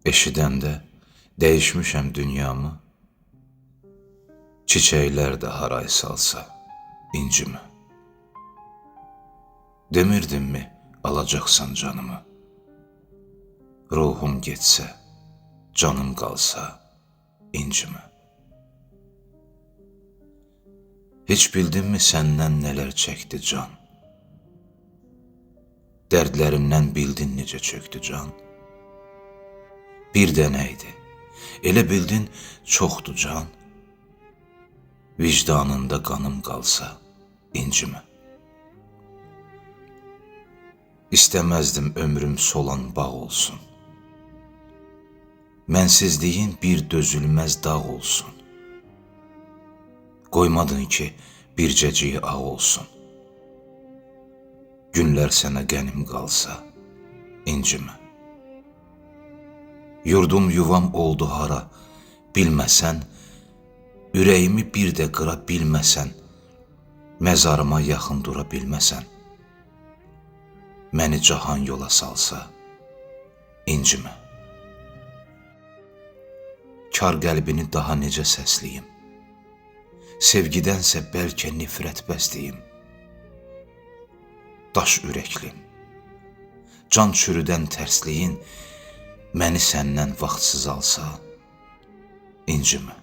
Eşidəndə dəyişmişəm dünyamı, çiçəklər də haray salsa incimi. Demirdinmi alacaqsan canımı, ruhum getsə, canım qalsa incimi. Heç bildinmi səndən nələr çəkdi can, dərdlərimdən bildin necə çöktü can. Bir dənə idi, elə bildin çoxdu can, vicdanında qanım qalsa incimi. İstəməzdim ömrüm solan bağ olsun, mənsizliyin bir dözülməz dağ olsun. Qoymadın ki bircəciyi ağ olsun, günlər sənə qənim qalsa incimi. Yurdum yuvam oldu hara, bilməsən, ürəyimi bir də qıra bilməsən, məzarıma yaxın dura bilməsən, məni cahan yola salsa incimi. Kar qəlbini daha necə səsləyim, sevgidənsə bəlkə nifrət bəsləyim. Daş ürəklim, can çürüdən tərsliyin məni səndən vaxtsız alsa incimi.